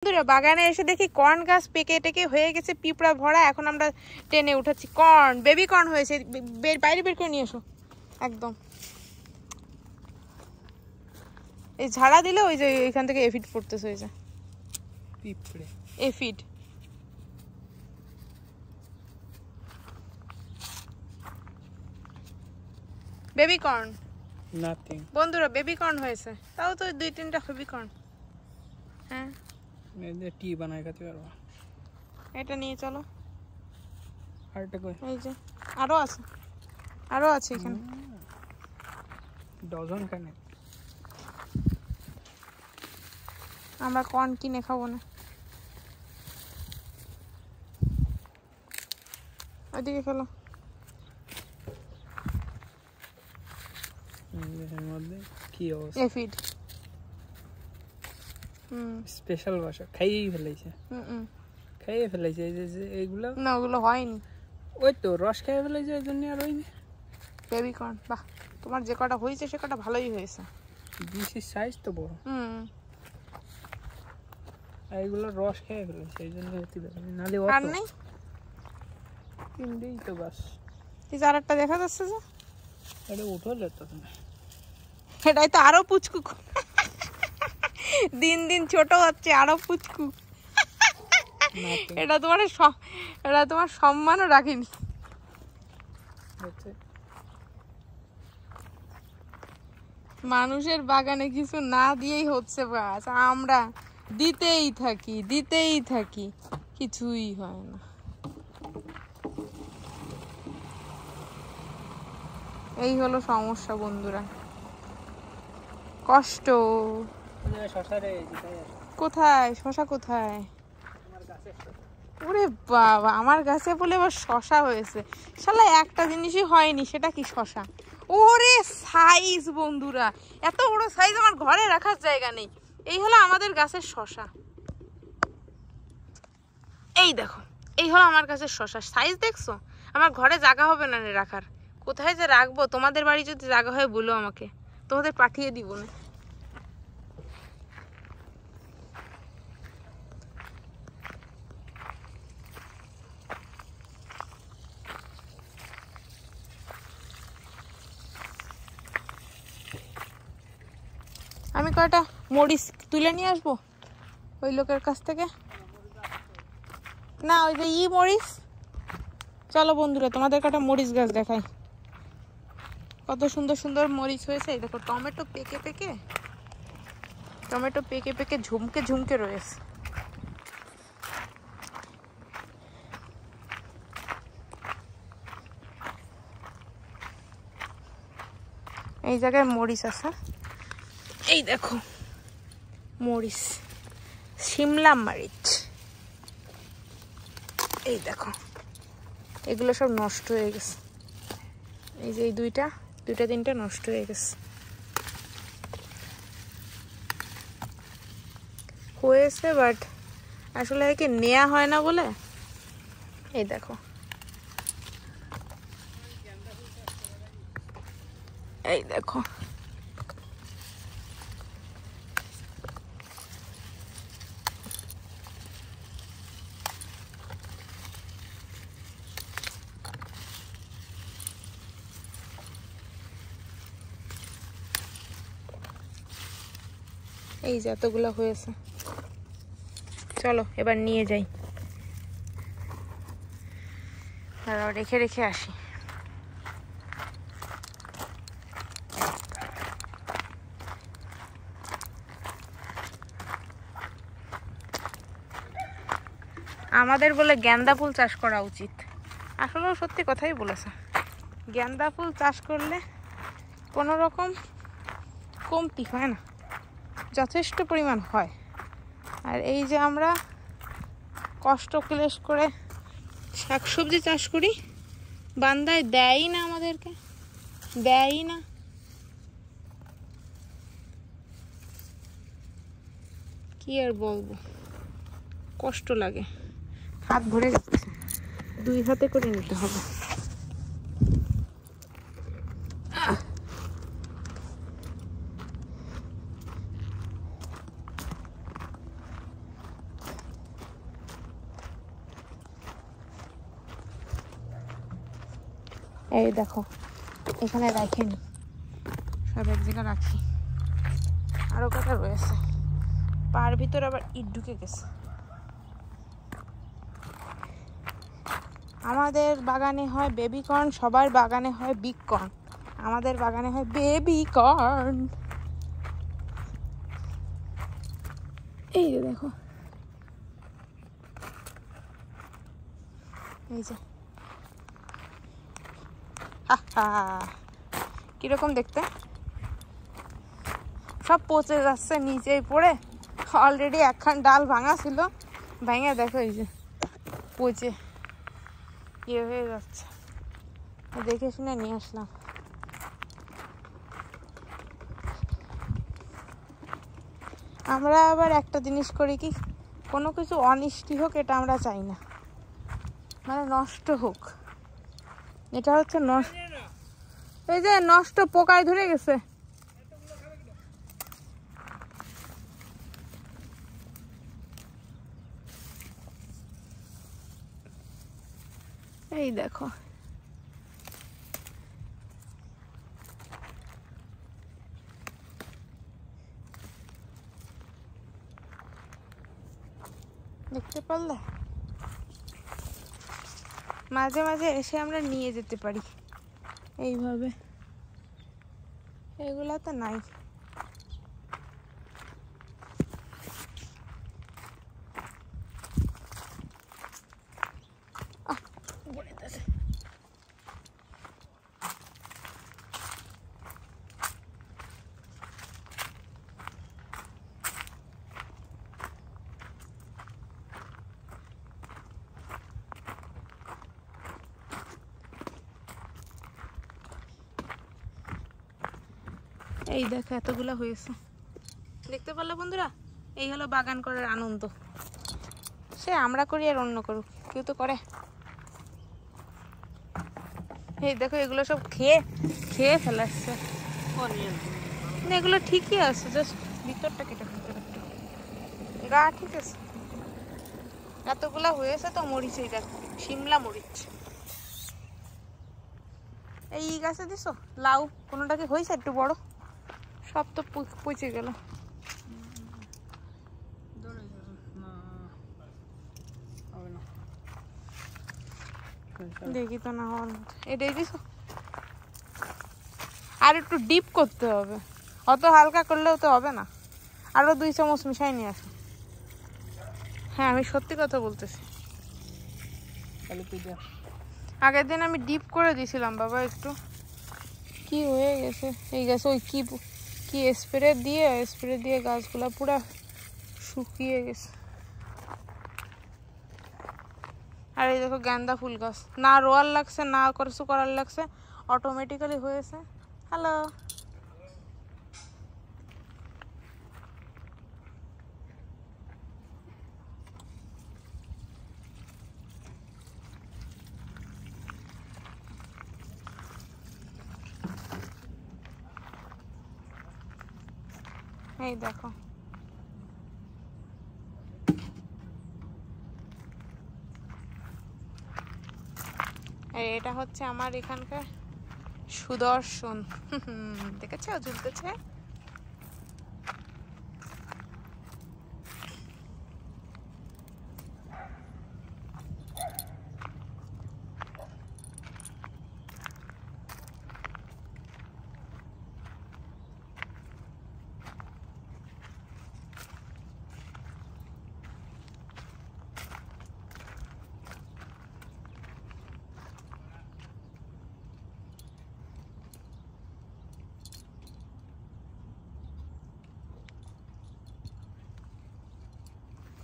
বন্ধুরা বাগানে এসে দেখি কর্ন গাছ পেকে টেকে হয়ে গেছে পিঁপড়া ভরা। এখন আমরা টেনে উঠাচ্ছি কর্ন, বেবি কর্ন হয়েছে। বাইরে বের করে নিয়ে এসো একদম। এই ঝাড়া দিলে ওই যে এখান থেকে এফিড পড়তেছে, ওই যে পিঁপড়ে এফিড। বেবি কর্ন নাথিং বন্ধুরা, বেবি কর্ন হয়েছে, তাও তো 2-3টা বেবি কর্ন। হ্যাঁ, এদের টি বানায় খেতে পারবো। এটা নিয়ে চলো। আরেকটা কই? এই যে আরো আছে, আরো আছে এখানে ডজন খানে। আমরা কর্ন কিনে খাবো না। ওইদিকে খেলো। এর মধ্যে কি অবস্থা? এফিড স্পেশাল ভাষা খাইয়েই ফেলাইছে, খাইয়ে ফেলাইছে। এই যে এইগুলো না, ওগুলো হয়নি, ওই তো রস খাইয়ে ফেলাইছে, এই জন্য আর হয়নি। Baby corn. বাহ, তোমার যে কটা হয়েছে সে কটা ভালোই হয়েছে। বিসির সাইজ তো বড়, আর এগুলো রস খেয়ে ফেলেছে, এই জন্য হতে পারে নালে আর নেই। কিনবেই তো বাস। এই যে আরেকটা দেখা যাচ্ছে যে এটা উঠলে তো তুমি, এটাই তো আরো পুচকু, দিন দিন ছোট হচ্ছে, আরো পুচকু। এটা তোমার এটা তোমার সম্মানও রাখিনি। মানুষের বাগানে কিছু না দিয়েই হচ্ছে গাছ, আমরা দিতেই থাকি, কিছুই হয় না। এই হলো সমস্যা বন্ধুরা, কষ্ট। কোথায় শশা? কোথায়? ওরে বাবা, আমার গাছে বলে এবার শশা হয়েছে। শালা একটা জিনিসই হয়নি, সেটা কি? শশা। ওরে সাইজ বন্ধুরা, এত বড় সাইজ আমার ঘরে রাখার জায়গা নেই। এই হলো আমাদের গাছের শশা, এই দেখো, এই হলো আমার গাছের শশা সাইজ, দেখছো? আমার ঘরে জায়গা হবে না রাখার, কোথায় যে রাখবো? তোমাদের বাড়ি যদি জায়গা হয় বলো আমাকে, তোমাদের পাঠিয়ে দিব না। আমি কয়টা মরিচ তুলে নিয়ে আসবো ওই লোকের কাছ থেকে। না, ওই যে মরিচ। চলো বন্ধুরা, তোমাদের কটা মরিচ গাছ দেখাই, কত সুন্দর সুন্দর মরিচ হয়েছে। এই দেখো, টমেটো পেকে পেকে ঝুমকে ঝুমকে রয়েছে। এই জায়গায় মরিচ আছে, এই দেখো মরিচ, শিমলা মরিচ। এই দেখো, এগুলো সব নষ্ট হয়ে গেছে। এই যে এই দুইটা 3টা নষ্ট হয়ে গেছে। হয়েছে বাট আসলে একে নেওয়া হয় না বলে। এই দেখো, এই দেখো, এই যে এতগুলো হয়েছে। চলো এবার নিয়ে যাই, রেখে রেখে আসি। আমাদের বলে গেন্দা ফুল চাষ করা উচিত, আসলেও সত্যি কথাই বলেছে। গেন্দা ফুল চাষ করলে কোনো রকম কমতি হয় না, যথেষ্ট পরিমাণ হয়। আর এই যে আমরা কষ্ট ক্লেশ করে শাকসবজি চাষ করি, বান্দায় দেয়ই না, আমাদেরকে দেয়ই না। কি আর বলবো, কষ্ট লাগে, হাত ভরে যাচ্ছে, 2 হাতে করে নিতে হবে। এই দেখো এখানে রাখিনি, সব এক জায়গায় রাখি। আরো কথা রয়েছে, পার ভিতর আবার ইট ঢুকে গেছে। আমাদের বাগানে হয় বেবি কর্ন, সবার বাগানে হয় বিগ কর্ন, আমাদের বাগানে হয় বেবি কর্ন। এই যে দেখো, এই যে কিরকম দেখতে, সব পচে যাচ্ছে নিচেই পড়ে। অলরেডি একখান ডাল ভাঙা ছিল, ভেঙে দেখো এই যে পচে ইয়ে হয়ে যাচ্ছে। দেখে শুনে নিয়ে আসলাম। আমরা আবার একটা জিনিস করি কি, কোনো কিছু অনিষ্টি হোক এটা আমরা চাই না, মানে নষ্ট হোক। এটা হচ্ছে নষ্ট, এই যে নষ্ট পোকায় ধরে গেছে। এই দেখো দেখতে পারলে, মাঝে মাঝে এসে আমরা নিয়ে যেতে পারি এইভাবে, এগুলা তো নাই। এই দেখো এতগুলা হয়েছে, দেখতে পারলে বন্ধুরা, এই হলো বাগান করার আনন্দ। সে আমরা করি আর অন্য করুক, কেউ তো করে। এই দেখো এগুলো সব খেয়ে খেয়ে ফেলাচ্ছে, এগুলো ঠিকই আছে, জাস্ট ভিতরটা কেটে ফেলতে একটু, গা ঠিক আছে। এতগুলা হয়েছে তো মরিচ, এই দেখো শিমলা মরিচ। এই গাছে দিছো লাউ, কোনোটা কি হয়েছে একটু বড়? সব তো পচে গেল। দেখি তো না হওয়ার মতো। এটাই দিছো, আর একটু ডিপ করতে হবে, অত হালকা করলেও তো হবে না। আরো 2 চামচ মিশাই নিয়ে আসো। হ্যাঁ আমি সত্যি কথা বলতেছি, আগের দিন আমি ডিপ করে দিয়েছিলাম বাবা, একটু কি হয়ে গেছে এই গাছে, ওই কি কি স্প্রে দিয়ে গাছগুলা পুরা শুকিয়ে গেছে। আর এই দেখো গাঁদা ফুল গাছ, না রোয়ার লাগছে না কিছু করার লাগছে, অটোমেটিক্যালি হয়েছে। হ্যালো, এই দেখো এটা হচ্ছে আমার এখানকার সুদর্শন, দেখেছো ঝুলতেছে।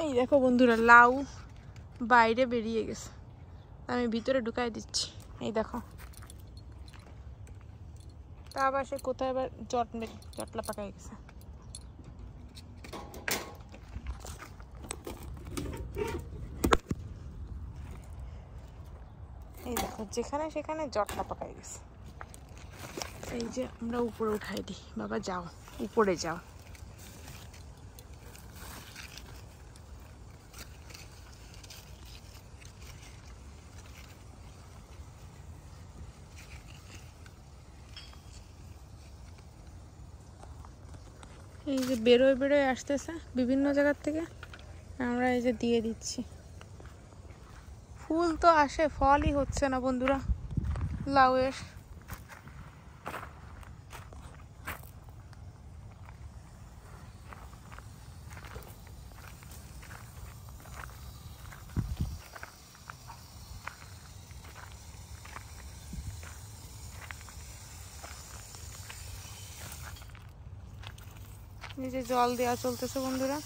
এই দেখো বন্ধুরা, লাউ বাইরে বেরিয়ে গেছে, আমি ভিতরে ঢুকাই দিচ্ছি। এই দেখো, তা আবার সে কোথায় আবার জটলা পাকাই গেছে। এই দেখো যেখানে সেখানে জটলা পাকাই গেছে। এই যে আমরা উপরে উঠাই দিই, বাবা যাও উপরে যাও। এই যে বেরোয় বেরোয় আসতেছে বিভিন্ন জায়গার থেকে, আমরা এই যে দিয়ে দিচ্ছি। ফুল তো আসে, ফলই হচ্ছে না বন্ধুরা লাউয়ের। এই যে জল দেওয়া চলতেছে বন্ধুরা।